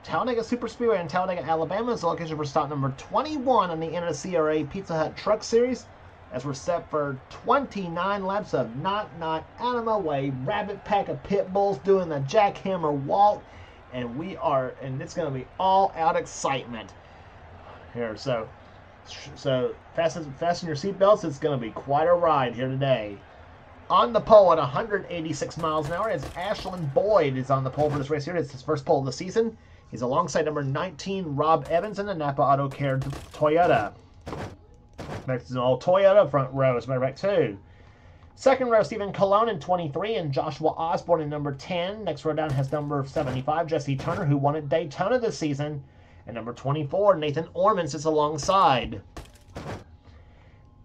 Talladega Super Speedway in Talladega, Alabama is the location for stop number 21 on the NNSCRA Pizza Hut Truck Series, as we're set for 29 laps of Knock Knock Out of My Way, Rabbit Pack of Pit Bulls doing the jackhammer walk, and it's going to be all out excitement here. So fasten your seatbelts. It's going to be quite a ride here today. On the pole at 186 miles an hour is Ashland Boyd is on the pole for this race here. It's his first pole of the season. He's alongside number 19, Rob Evans, in the Napa Auto Care Toyota. Next is an all Toyota front row, as a matter of fact, too. Second row, Stephen Colon in 23 and Joshua Osborne in number 10. Next row down has number 75, Jesse Turner, who won at Daytona this season. And number 24, Nathan Orman sits alongside.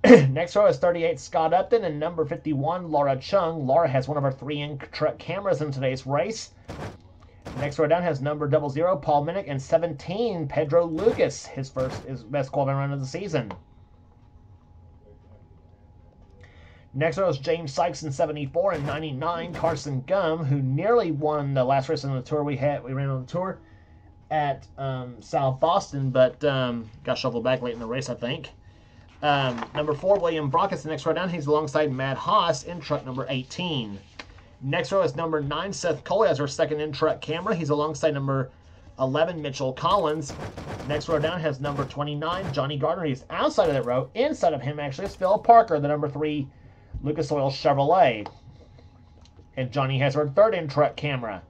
Next row is 38, Scott Upton, and number 51, Laura Chung. Laura has one of our 3 in-truck cameras in today's race. Next row down has number 00, Paul Minnick, and 17, Pedro Lucas, his best qualifying run of the season. Next row is James Sykes in 74 and 99, Carson Gum, who nearly won the last race on the tour we ran on the tour at South Boston, but got shuffled back late in the race, I think. Number 4, William Brock is the next row down. He's alongside Matt Haas in truck number 18. Next row is number 9, Seth Coley, as our second in-truck camera. He's alongside number 11, Mitchell Collins. Next row down has number 29, Johnny Gardner. He's outside of that row. Inside of him, actually, is Phil Parker, the number 3 Lucas Oil Chevrolet. And Johnny has our third in-truck camera.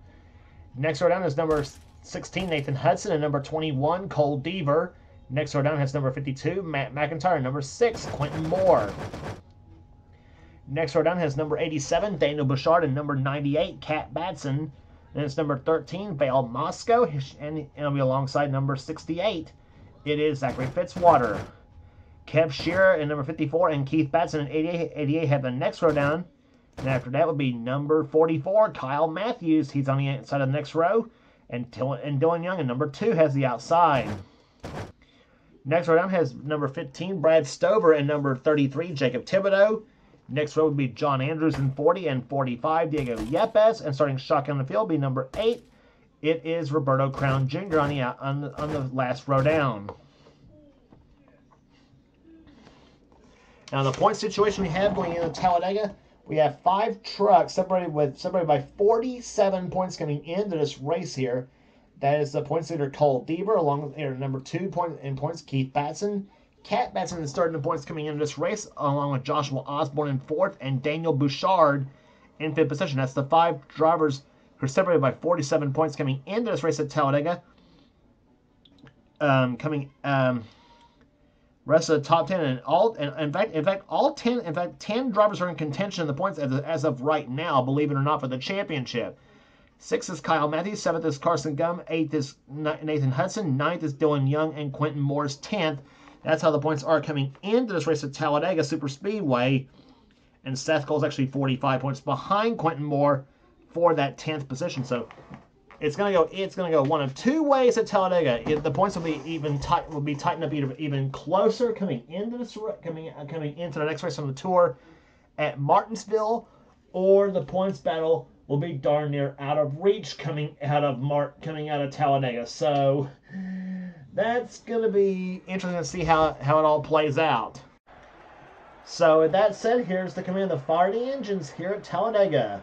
Next row down is number 16, Nathan Hudson, and number 21, Cole Deaver. Next row down has number 52, Matt McIntyre, and number 6, Quentin Moore. Next row down has number 87, Daniel Bouchard, and number 98, Kat Batson. Then it's number 13, Vale Moscow, and it'll be alongside number 68. It is Zachary Fitzwater. Kev Shearer and number 54, and Keith Batson and 88 have the next row down. And after that would be number 44, Kyle Matthews. He's on the inside of the next row. And Dylan Young and number 2 has the outside. Next row down has number 15, Brad Stover, and number 33, Jacob Thibodeau. Next row would be John Andrews in 40 and 45, Diego Yepes. And starting shotgun the field be number 8. It is Roberto Crown Jr. on the last row down. Now the point situation we have going into Talladega, we have 5 trucks separated by 47 points coming into this race here. That is the points leader Cole Deaver, along with number 2 in points Keith Batson. Kat Batson is starting the points coming into this race, along with Joshua Osborne in 4th and Daniel Bouchard in 5th position. That's the 5 drivers who are separated by 47 points coming into this race at Talladega. Rest of the top 10 and in fact 10 drivers are in contention in the points as of right now, believe it or not, for the championship. 6th is Kyle Matthews, 7th is Carson Gum, 8th is Nathan Hudson, 9th is Dylan Young, and Quentin Moore's 10th. That's how the points are coming into this race at Talladega Super Speedway. And Seth Cole's actually 45 points behind Quentin Moore for that 10th position. So it's gonna go one of 2 ways at Talladega. The points will be tightened up even closer coming into the next race on the tour at Martinsville, or the points battle will be darn near out of reach coming out of Talladega. So that's gonna be interesting to see how it all plays out. So with that said, here's the command of the fire the engines here at Talladega.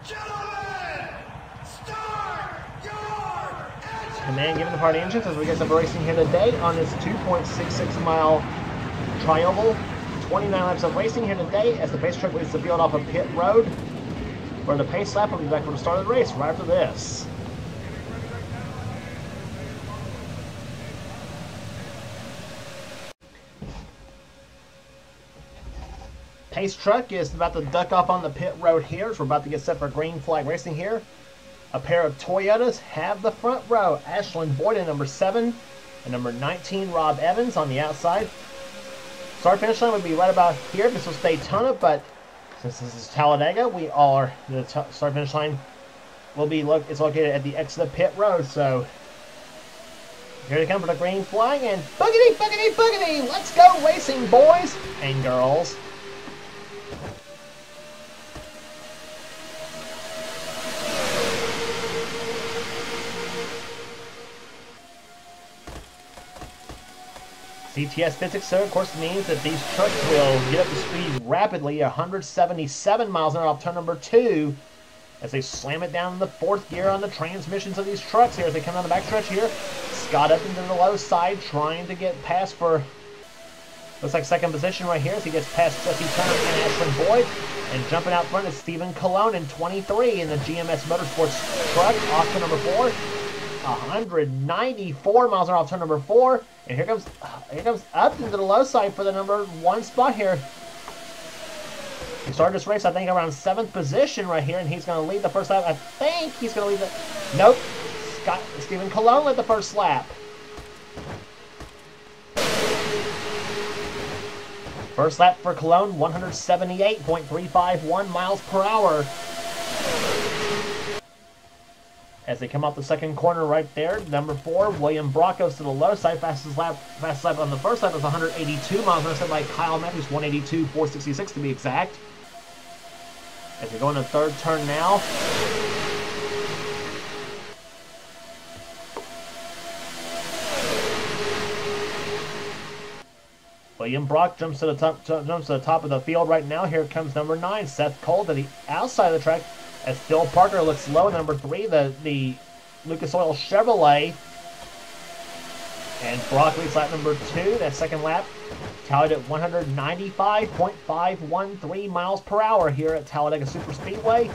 Gentlemen, start your engines! Command given to party engines as we get some racing here today on this 2.66 mile tri-oval. 29 laps of racing here today as the pace truck leads the field off of pit road. For the pace lap, we'll be back for the start of the race right after this. Pace truck is about to duck off on the pit road here, as we're about to get set for green flag racing here. A pair of Toyotas have the front row. Ashland Boyd in number 7 and number 19, Rob Evans on the outside. Start finish line would be right about here. This was Daytona, but since this is Talladega, the start finish line will be it's located at the exit of pit road. So here they come for the green flag, and boogity, boogity, boogity! Let's go racing, boys and girls. PTS physics, so of course means that these trucks will get up to speed rapidly, 177 miles an hour off turn number 2, as they slam it down in the 4th gear on the transmissions of these trucks here as they come down the backstretch here. Scott up into the low side, trying to get past for, looks like 2nd position right here as he gets past Jesse Turner and Ashland Boyd. And jumping out front is Stephen Colon in 23 in the GMS Motorsports truck, off to number 4. 194 miles an hour off turn number 4. And here comes up into the low side for the number 1 spot here. He started this race, I think, around 7th position right here, and he's going to lead the first lap. I think he's going to lead the... Nope. Stephen Colon led the first lap. First lap for Cologne, 178.351 miles per hour. As they come off the 2nd corner right there, number 4, William Brock goes to the low side. Fastest lap on the first lap was 182 miles per hour, set by Kyle Matthews, 182.466 to be exact. As we go into the 3rd turn now. William Brock jumps to the top of the field right now. Here comes number 9, Seth Cole, to the outside of the track as Phil Parker looks low. Number 3, the Lucas Oil Chevrolet. And Brock leads lap number 2. That 2nd lap tallied at 195.513 miles per hour here at Talladega Superspeedway.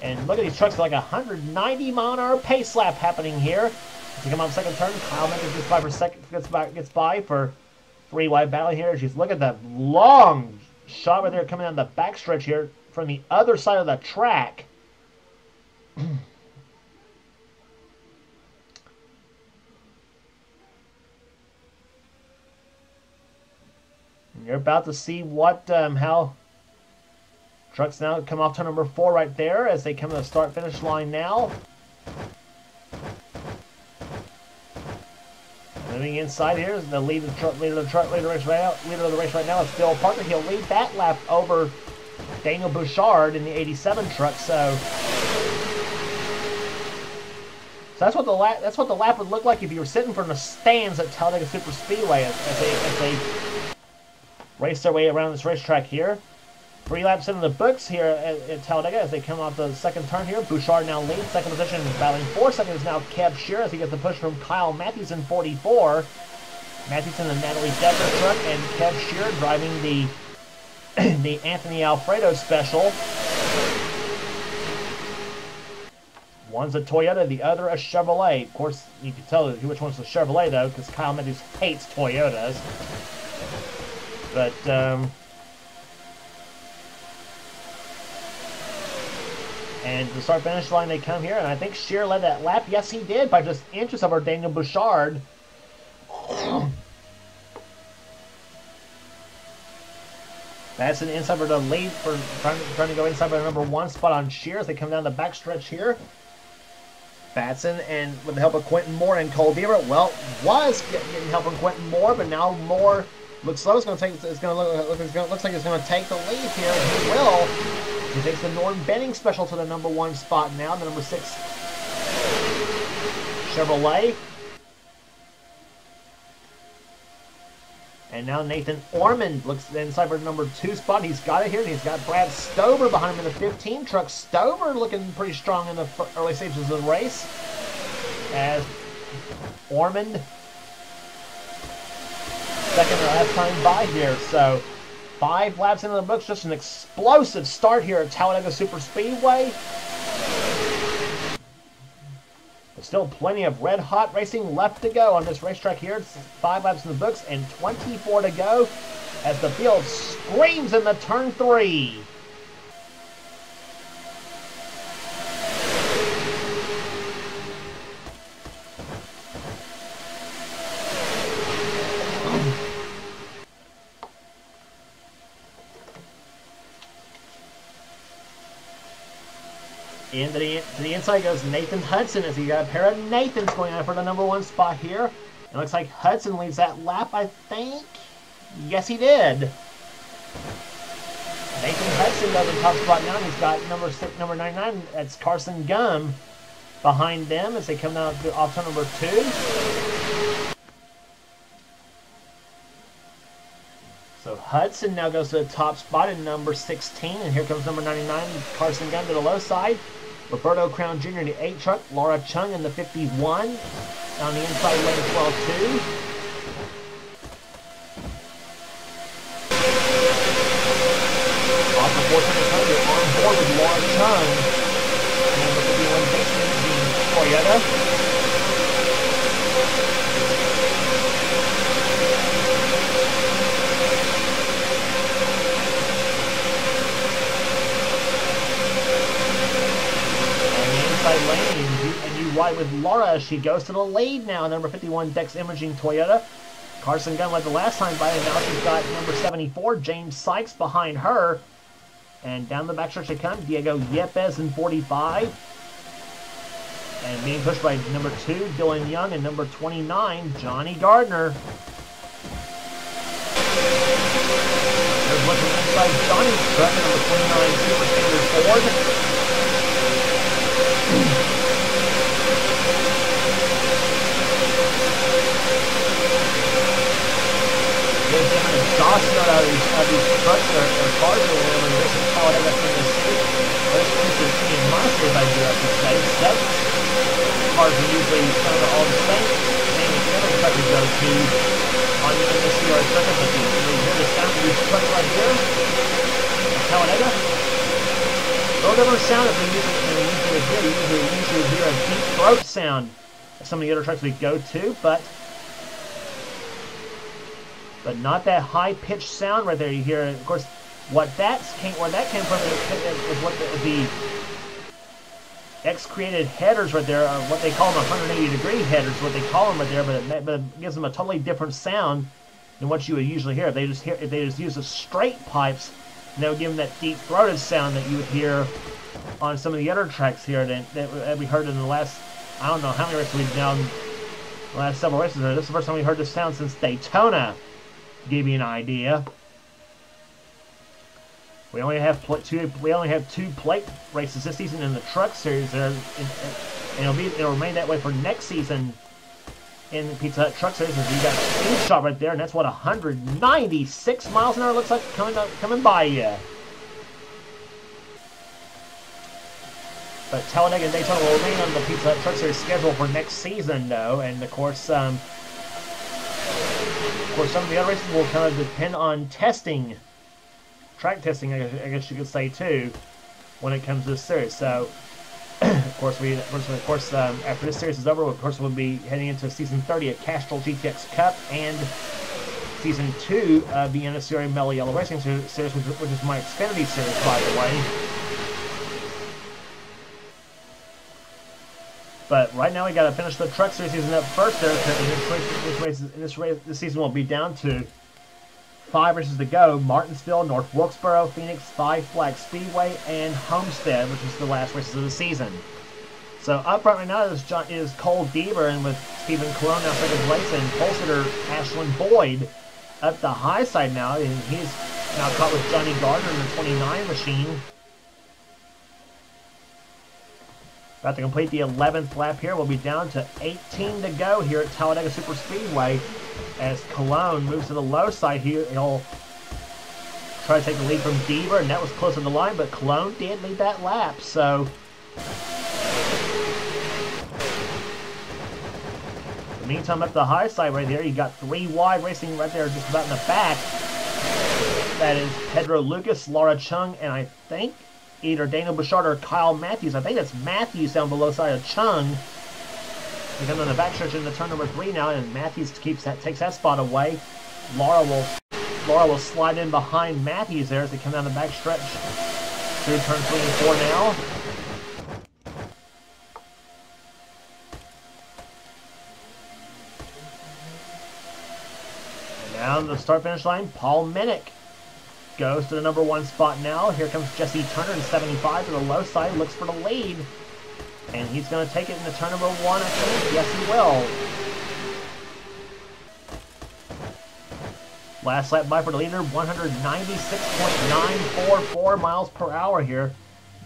And look at these trucks, like 190 mile an hour pace lap happening here. As we come on the 2nd turn, Kyle Mendes gets by for 3 wide battle here. Just look at that long shot right there coming down the backstretch here from the other side of the track. You're about to see what how trucks now come off turn number 4 right there as they come to the start-finish line now. Moving inside here is the leader of the race right now is Phil Parker. He'll lead that lap over Daniel Bouchard in the 87 truck. So that's what the lap would look like if you were sitting from the stands at Talladega Superspeedway as they race their way around this racetrack here. 3 laps into the books here at Talladega as they come off the 2nd turn here. Bouchard now leads. 2nd position is battling 4. 2nd is now Kev Shearer as he gets the push from Kyle Matthews in 44. Matthews in the Natalie Decker truck, and Kev Shearer driving the the Anthony Alfredo special. One's a Toyota, the other a Chevrolet. Of course, you can tell which one's the Chevrolet though, because Kyle Matthews hates Toyotas. But and the start-finish line, they come here, and I think Shearer led that lap. Yes, he did, by just inches over Daniel Bouchard. That's an inside for the lead, for trying to go inside by the number 1 spot on Shearer as they come down the backstretch here. Batson, and with the help of Quentin Moore and Cole Beaver, well, was getting help from Quentin Moore, but now Moore looks like it's going to take the lead here, and he will. He takes the Norm Benning special to the number 1 spot now, the number 6 Chevrolet. And now Nathan Ormond looks inside for the number 2 spot. He's got it here, and he's got Brad Stover behind him in the 15 truck. Stover looking pretty strong in the early stages of the race. As Ormond, second or last time by here. So 5 laps into the books, just an explosive start here at Talladega Superspeedway. There's still plenty of red-hot racing left to go on this racetrack here. It's 5 laps in the books and 24 to go as the field screams in the turn 3. To the inside goes Nathan Hudson as he got a pair of Nathans going on for the number 1 spot here. It looks like Hudson leads that lap, I think. Yes, he did. Nathan Hudson does the top spot now. He's got number 99. That's Carson Gum behind them as they come down off turn number 2. Hudson now goes to the top spot in number 16, and here comes number 99, Carson Gunn to the low side. Roberto Crown Jr. in the 8 truck, Laura Chung in the 51, on the inside lane 12-2. Off the 400, on board with Laura Chung, number 51, Jason Toyota. Lane, and you ride with Laura. She goes to the lead now. Number 51, Dex Imaging Toyota. Carson Gunn led the last time by, and now she's got number 74, James Sykes, behind her. And down the backstretch they come, Diego Yepes in 45. And being pushed by number 2, Dylan Young, and number 29, Johnny Gardner. There's looking inside Johnny's truck, number 29, Super Standard Ford. There's different exhaust note out of these trucks or cars or whatever. This is Talladega, Tennessee. This is in my series, I do have to say. 7 cars are usually kind of all the same. Same as the other truck we go to on the NNSCRA circuit. But you hear the sound of these trucks right here. Talladega. A little different sound if we usually hear. You usually hear a deep throat sound of some of the other trucks we go to, but not that high-pitched sound right there you hear. Of course, where that came from is what the X-created headers right there, what they call them 180-degree headers, what they call them right there, but it gives them a totally different sound than what you would usually hear. If they just use the straight pipes, and they would give them that deep-throated sound that you would hear on some of the other tracks here that we heard in the last, I don't know how many races we've done, the last several races. This is the first time we heard this sound since Daytona. Give you an idea. We only have two plate races this season in the truck series, and it'll remain that way for next season in the Pizza Hut Truck Series. You got Speed Shot right there, and that's what 196 miles an hour looks like coming by you. But Talladega and Daytona will remain on the Pizza Hut Truck Series schedule for next season, though, and of course, some of the other races will kind of depend on testing, track testing, I guess you could say too, when it comes to this series. So, of course, after this series is over, of course, we'll be heading into season 30 at Castrol GTX Cup and season 2 of the NNSCRA Mellow Yellow Racing Series, which is my Xfinity series, by the way. But right now we got to finish the Truck Series season up first there. This season will be down to 5 races to go: Martinsville, North Wilkesboro, Phoenix, Five Flag Speedway, and Homestead, which is the last races of the season. So up front right now is Cole Deaver, and with Stephen Colon now second place, and pole sitter Ashlyn Boyd up the high side now, and he's now caught with Johnny Gardner in the 29 machine. About to complete the 11th lap here. We'll be down to 18 to go here at Talladega Super Speedway as Cologne moves to the low side here. He'll try to take the lead from Deaver, and that was close on the line, but Cologne did lead that lap. So, in the meantime, up the high side right there, you got 3 wide racing right there just about in the back. That is Pedro Lucas, Laura Chung, and I think either Daniel Bouchard or Kyle Matthews. I think that's Matthews down below side of Chung. He comes on the backstretch into turn number 3 now, and Matthews takes that spot away. Laura will slide in behind Matthews there as they come down the backstretch through turn 3 and 4 now. And down the start-finish line, Paul Minnick goes to the number 1 spot now. Here comes Jesse Turner in 75 to the low side, looks for the lead. And he's going to take it into turn number 1, I think. Yes, he will. Last lap by for the leader, 196.944 miles per hour here.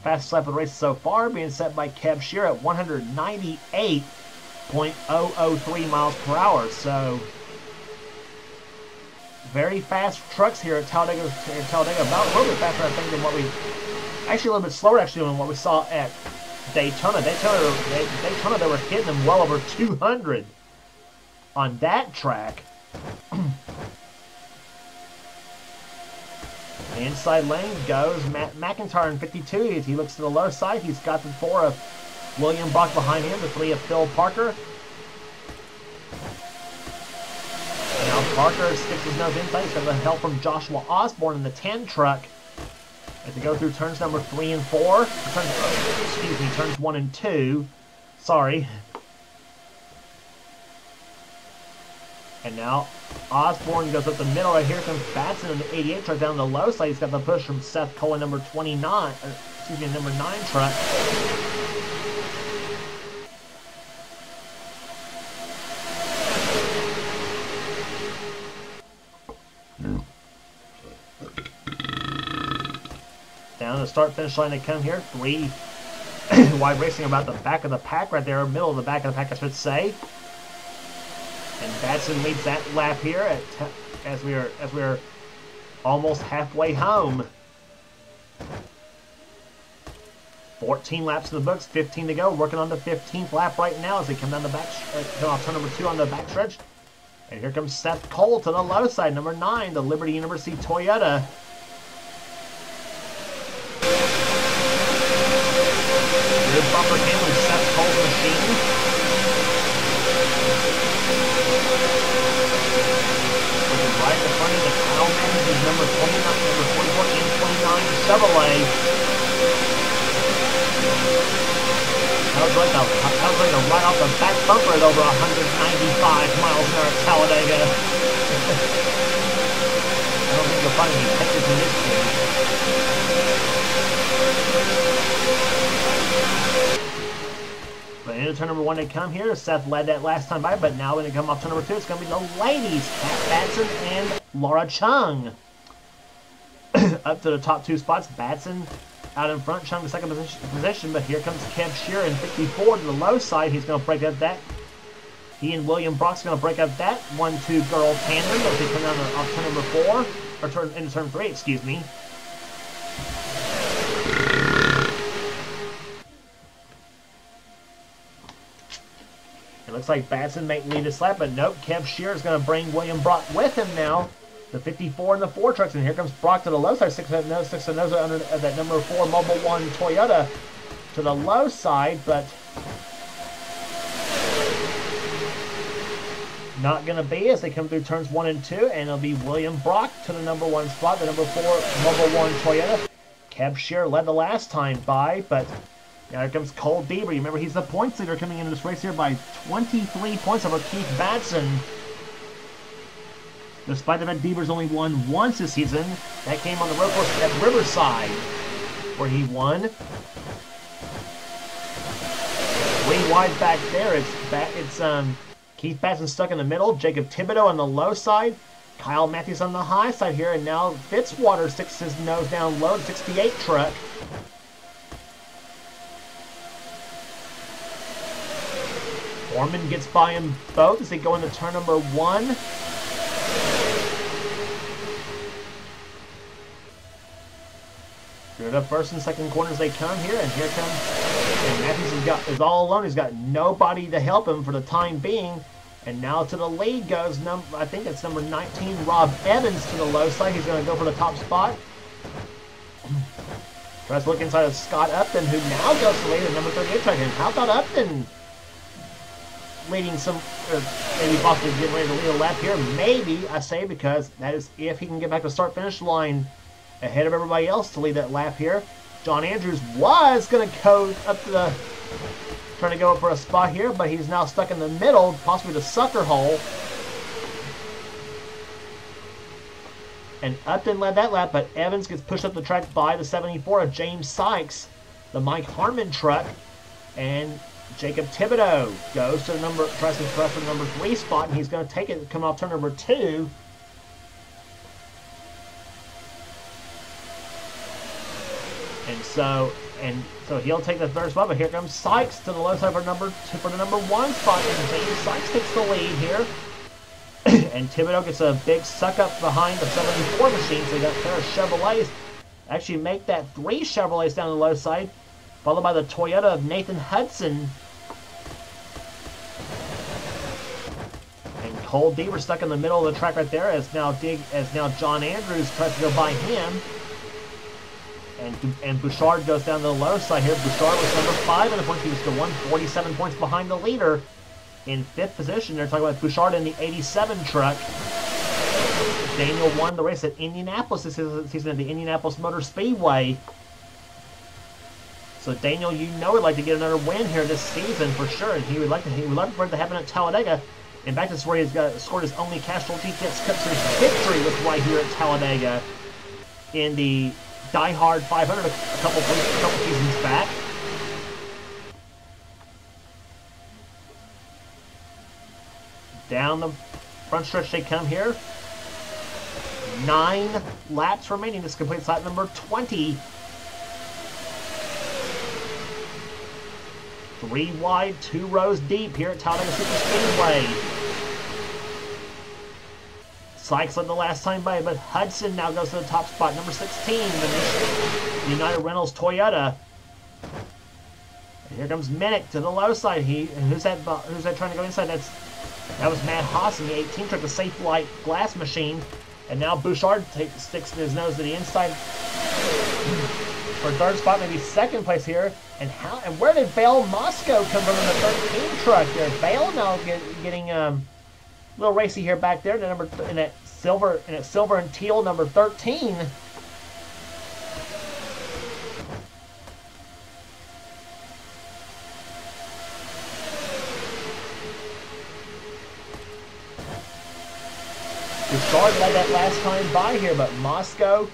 Fastest lap of the race so far being set by Kev Shear at 198.003 miles per hour. So, very fast trucks here at Talladega. About a little bit faster, I think, than what we... Actually, a little bit slower, actually, than what we saw at Daytona. Daytona, they were hitting them well over 200 on that track. Inside lane goes McIntyre in 52. He looks to the low side. He's got the 4 of William Brock behind him, the 3 of Phil Parker. Now Parker sticks his nose inside. He's got the help from Joshua Osborne in the 10 truck. As they go through turns number 3 and 4. Turns 1 and 2. Sorry. And now Osborne goes up the middle. Right here comes Batson in the 88 truck down the low side. He's got the push from Seth Cole in number 29. Number 9 truck. Down the start-finish line they come here. 3 wide racing about the back of the pack right there. Middle of the back of the pack, I should say. And Batson leads that lap here as we are almost halfway home. 14 laps in the books, 15 to go. Working on the 15th lap right now as they come down the back, come off turn number 2 on the backstretch. And here comes Seth Cole to the low side, number 9, the Liberty University Toyota. Good bumper handling Seth Cole's machine. Looking right in front of the Kyle Matthews, number 29, number 44 and 29 Chevrolet. That was right off the back bumper at over 195 miles an hour at Talladega. I don't think you'll find any pictures in this game. But into turn number 1 they come here. Seth led that last time by, but now when they come off turn number 2, it's going to be the ladies, Kat Batson and Laura Chung. Up to the top 2 spots, Batson out in front, Chung in second position, but here comes Kev Shearer in 54 to the low side. He's going to break up that. He and William Brock's going to break up that 1-2 girl tandem as they come down off turn number 4, or into turn 3, excuse me. It looks like Batson may lead this lap, but nope, Kev Shearer is going to bring William Brock with him now. The 54 and the 4 trucks, and here comes Brock to the low side, 6 under that number 4 Mobil 1 Toyota to the low side, but not going to be as they come through turns 1 and 2, and it'll be William Brock to the number 1 spot, the number 4 Mobil 1 Toyota. Kev Shearer led the last time by, but now here comes Cole Bieber. You remember he's the points leader coming into this race here by 23 points over Keith Batson. Despite the fact Bieber's only won once this season, that came on the road course at Riverside, where he won. 3 wide back there. It's Keith Batson stuck in the middle, Jacob Thibodeau on the low side, Kyle Matthews on the high side here, and now Fitzwater sticks his nose down low, 68 truck. Foreman gets by them both as they go into turn number 1. Through the first and second corners they come here, and here comes, and Matthews is all alone. He's got nobody to help him for the time being. And now to the lead goes, I think it's number 19, Rob Evans to the low side. He's going to go for the top spot. Tries to look inside of Scott Upton, who now goes to lead at number 38 track. And how about Upton leading some, maybe possibly getting ready to lead a lap here? Maybe, I say, because that is if he can get back to start-finish line ahead of everybody else to lead that lap here. John Andrews was going to go up to the, trying to go up for a spot here, but he's now stuck in the middle, possibly the sucker hole. And Upton led that lap, but Evans gets pushed up the track by the 74 of James Sykes, the Mike Harmon truck, and Jacob Thibodeau goes to the number, tries to press for the number 3 spot, and he's going to take it coming off turn number 2. And so he'll take the 3rd spot, but here comes Sykes to the low side for the number 1 spot, and James Sykes takes the lead here. And Thibodeau gets a big suck up behind the 74 machine, so you got a pair of Chevrolets. Actually make that 3 Chevrolets down the low side, followed by the Toyota of Nathan Hudson. And Cole Deaver stuck in the middle of the track right there as now John Andrews tries to go by him. And Bouchard goes down to the low side here. Bouchard was number 5 in the points. He was the 147 points behind the leader. In 5th position, they're talking about Bouchard in the 87 truck. Daniel won the race at Indianapolis this season at the Indianapolis Motor Speedway. So Daniel, you know, would like to get another win here this season for sure, and he would love for it to happen at Talladega. In fact, this is where he's scored his only Castrol GTX Cup Series victory was right here at Talladega in the Die Hard 500 a couple seasons back. Down the front stretch they come here. 9 laps remaining. This completes lap number 20. 3 wide, 2 rows deep here at Talladega Superspeedway. Sykes led the last time by, but Hudson now goes to the top spot, number 16, the United Rentals Toyota. And here comes Minnick to the low side. Who's that trying to go inside? That was Matt Haas in the 18 truck, the Safe Light glass machine. And now Bouchard sticks his nose to the inside for 3rd spot, maybe 2nd place here. And where did Bale Moscow come from in the 13 truck there? Bale now getting a little racy here back there in that silver and teal number 13. Bouchard led that last time by here, but Moscow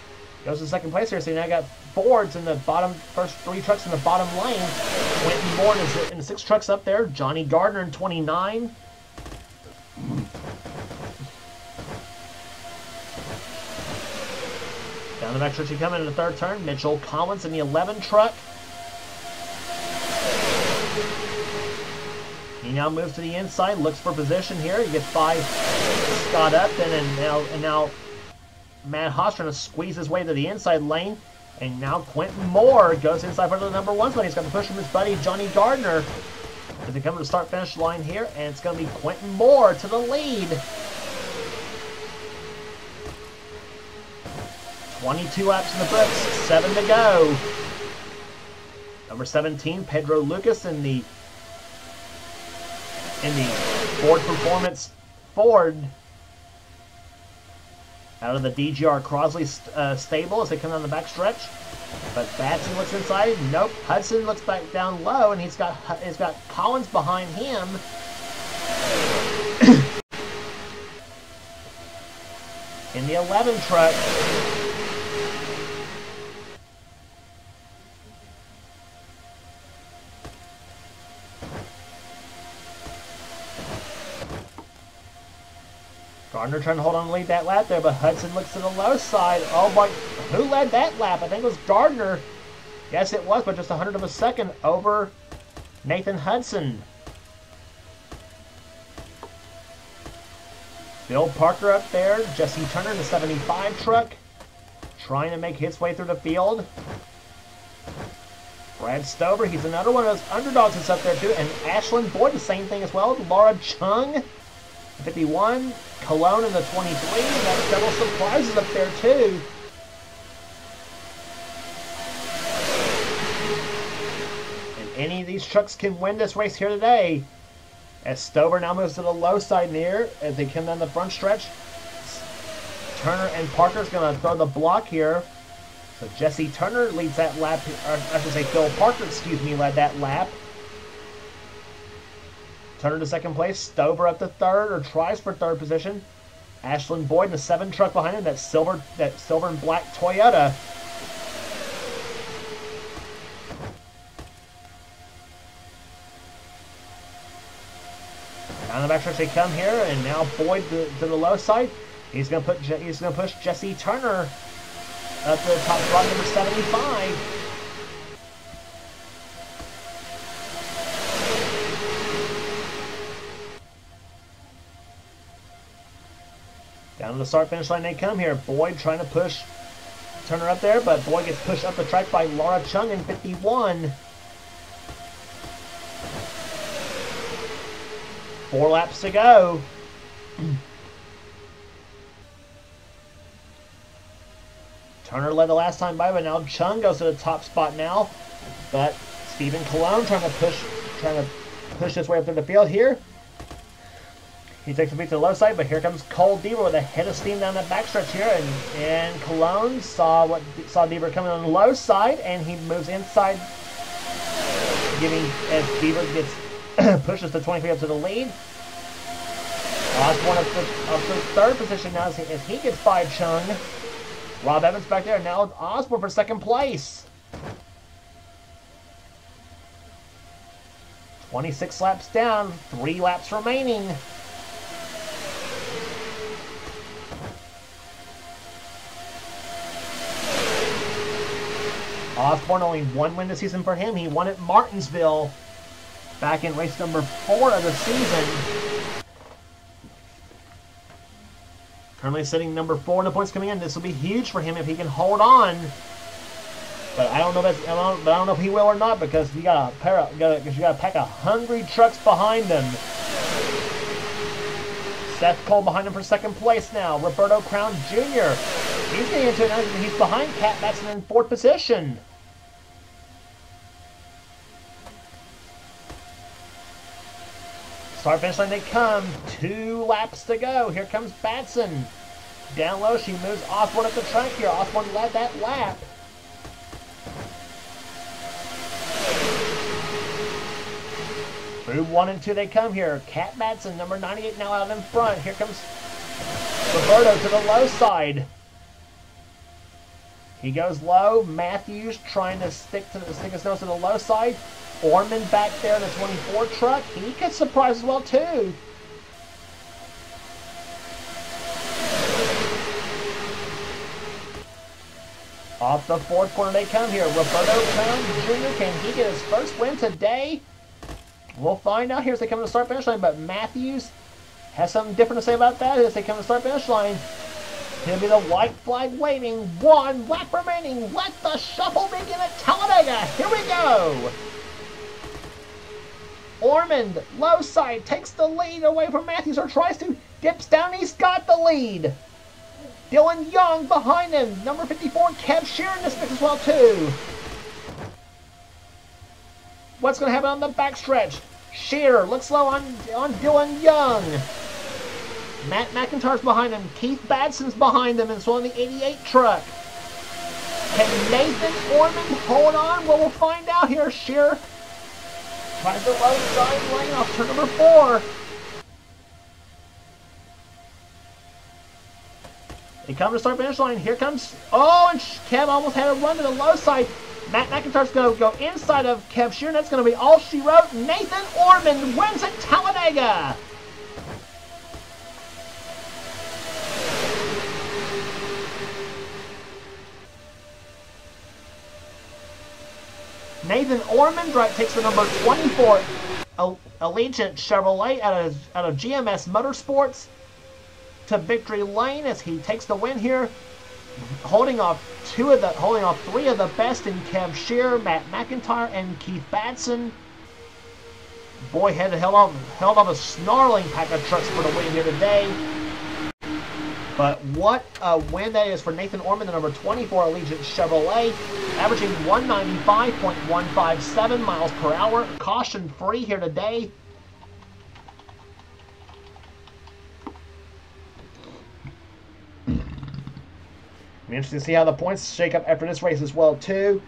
goes to 2nd place here. So you now got Fords in the first 3 trucks in the bottom lane. Quentin Moore in the 6 trucks up there. Johnny Gardner in 29. Down the back stretch you come in the 3rd turn. Mitchell Collins in the 11 truck. He now moves to the inside, looks for position here. You get 5 Scott Upton, and now Matt Haas trying to squeeze his way to the inside lane. And now Quentin Moore goes inside for the number 1 spot. He's got to push from his buddy Johnny Gardner as they come to the start-finish line here. And it's going to be Quentin Moore to the lead. 22 laps in the books, 7 to go. Number 17, Pedro Lucas in the Ford Performance Ford out of the DGR Crosley stable as they come down the back stretch. But Batson looks inside. Nope. Hudson looks back down low, and he's got Collins behind him. In the 11 truck. Gardner trying to hold on to lead that lap there, but Hudson looks to the low side. Oh boy, who led that lap? I think it was Gardner. Yes, it was, but just 100 of a second over Nathan Hudson. Bill Parker up there. Jesse Turner in the 75 truck, trying to make his way through the field. Brad Stover, he's another one of those underdogs that's up there too. And Ashlyn Boyd, the same thing as well. Laura Chung, 51. Cologne in the 23. Got several surprises up there too. And any of these trucks can win this race here today. As Stover now moves to the low side near as they come down the front stretch. Turner and Parker's going to throw the block here. So Jesse Turner leads that lap, or I should say Phil Parker, led that lap. Turner to 2nd place, Stover up to 3rd, or tries for 3rd position. Ashlyn Boyd in the 7 truck behind him, that silver and black Toyota. Down the back stretch they come here, and now Boyd to the low side. He's gonna push Jesse Turner up to the top spot, number 75. Down to the start-finish line they come here. Boyd trying to push Turner up there, but Boyd gets pushed up the track by Laura Chung in 51. 4 laps to go. Turner led the last time by, but now Chung goes to the top spot now. But Stephen Cologne trying to push his way up through the field here. He takes a beat to the low side, but here comes Cole Deaver with a head of steam down that backstretch here, and Cologne saw Deaver coming on the low side, and he moves inside, giving as Deaver gets pushes the 23 up to the lead. Osborne up to third position now as he gets by Chung. Rob Evans back there, now Osborne for second place. 26 laps down, 3 laps remaining. Osborne only 1 win this season for him. He won at Martinsville back in race number 4 of the season. Currently sitting number 4 in the points coming in. This will be huge for him if he can hold on. But I don't know if he will or not, because you got a pack of hungry trucks behind him. Seth Cole behind him for second place now. Roberto Crown Jr. He's getting into it now. He's behind Cat Batson in 4th position. Start finish line they come. 2 laps to go. Here comes Batson. Down low, she moves Osborne up the track here. Osborne led that lap. Through 1 and 2 they come here. Cat Batson, number 98, now out in front. Here comes Roberto to the low side. He goes low. Matthews trying to stick his nose to the low side. Orman back there in the 24 truck. He gets surprised as well, too. Off the 4th corner they come here. Roberto Crown Jr. Can he get his first win today? We'll find out here as they come to the start-finish line, but Matthews has something different to say about that as they come to the start-finish line. He'll be the white flag waving. 1 lap remaining. Let the shuffle begin at Talladega. Here we go. Ormond, low side, takes the lead away from Matthews, or tries to. Dips down, he's got the lead. Dylan Young behind him. Number 54, Kev Sheeran in this mix as well, too. What's going to happen on the backstretch? Shearer looks low on Dylan Young. Matt McIntyre's behind him. Keith Badson's behind him, and so on the 88 truck. Can Nathan Ormond hold on? Well, we'll find out here. Shearer tries the low side lane off turn number 4. They come to start finish line. Here comes, and Kev almost had a run to the low side. Matt McIntyre's going to go inside of Kev Sheeran. That's going to be all she wrote. Nathan Ormond wins at Talladega. Nathan Ormond takes the number 24 Allegiant Chevrolet out of GMS Motorsports to victory lane as he takes the win here, holding off 3 of the best in Kev Shearer, Matt McIntyre, and Keith Batson. Boy held off a snarling pack of trucks for the win here today. But what a win that is for Nathan Ormond, the number 24 Allegiant Chevrolet, averaging 195.157 miles per hour, caution-free here today. Be interesting to see how the points shake up after this race as well, too.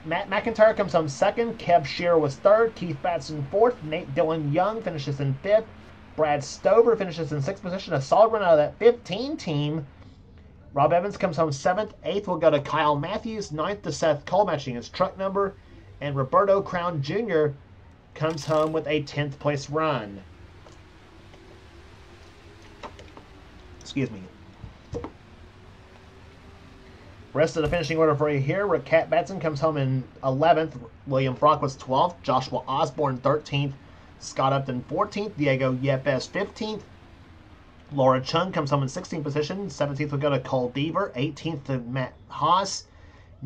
Matt McIntyre comes home 2nd. Kev Shearer was 3rd. Keith Batson 4th. Dylan Young finishes in 5th. Brad Stover finishes in 6th position. A solid run out of that 15 team. Rob Evans comes home 7th. 8th will go to Kyle Matthews. 9th to Seth Cole, matching his truck number. And Roberto Crown Jr. comes home with a 10th place run. Excuse me. Rest of the finishing order for you here. Cat Batson comes home in 11th. William Frank was 12th. Joshua Osborne 13th. Scott Upton 14th. Diego Yepes 15th. Laura Chung comes home in 16th position. 17th will go to Cole Deaver. 18th to Matt Haas.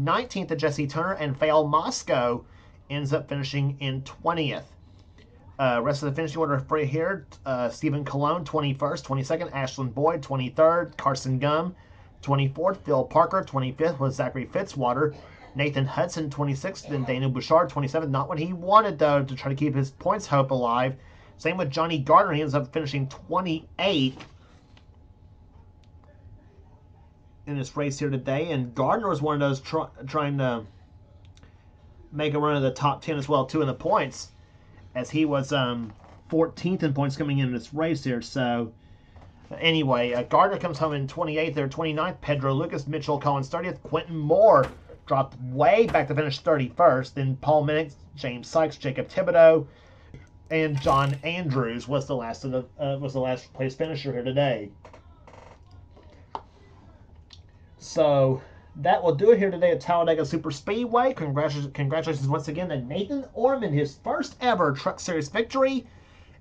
19th to Jesse Turner. And Fail Moscow ends up finishing in 20th. Rest of the finishing order for here: Stephen Colon, 21st. 22nd, Ashlyn Boyd. 23rd, Carson Gum. 24th, Phil Parker. 25th was Zachary Fitzwater. Nathan Hudson, 26th. Then Daniel Bouchard, 27th. Not what he wanted, though, to try to keep his points hope alive. Same with Johnny Gardner. He ends up finishing 28th in this race here today. And Gardner was one of those trying to make a run of the top 10 as well, too, in the points, as he was 14th in points coming in this race here. So anyway, Gardner comes home in 28th there. 29th, Pedro Lucas. Mitchell Collins 30th. Quentin Moore dropped way back to finish 31st. Then Paul Minnick, James Sykes, Jacob Thibodeau, and John Andrews was the last place finisher here today. So that will do it here today at Talladega Super Speedway. Congratulations once again to Nathan Orman, his first ever Truck Series victory,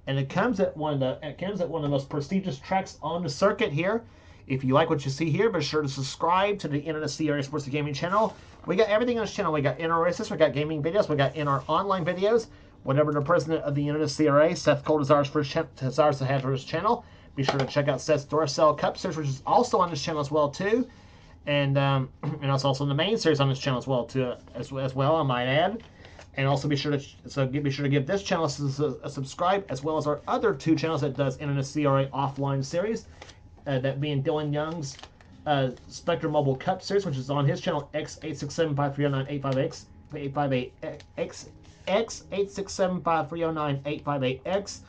and it comes at one of the most prestigious tracks on the circuit here. If you like what you see here, be sure to subscribe to the NNSCRA Sports and Gaming channel. We got everything on this channel. We got NR races, we got gaming videos, we got NR online videos. Whatever the president of the NNSCRA, Seth Cole, desires to have for his channel, be sure to check out Seth's Duracell Cup Series, which is also on this channel as well too, and it's also in the main series on this channel as well too, as well, I might add. And also be sure to give this channel a subscribe, as well as our other two channels that does NNSCRA offline series, that being Dylan Young's Spectrum Mobile Cup Series, which is on his channel X8675309858X, X8675309858X.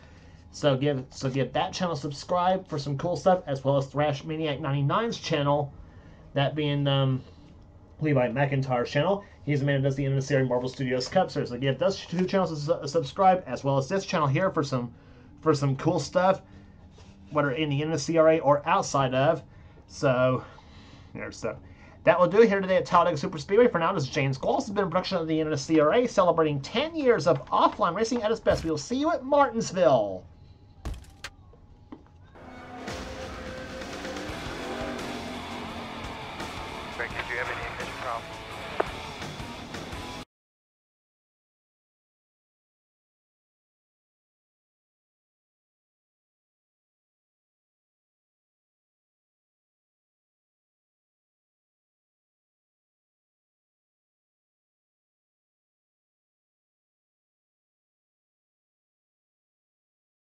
So give that channel a subscribe for some cool stuff, as well as Thrash Maniac 99's channel, that being Levi McIntyre's channel. He's the man who does the NNSCRA Marvel Studios Cup Series. So give those two channels a subscribe, as well as this channel here for some cool stuff, whether in the NNSCRA or outside of. So there's stuff. That will do it here today at Talladega Super Speedway. For now, this is James Qualls. This has been a production of the NNSCRA, celebrating 10 years of offline racing at its best. We will see you at Martinsville.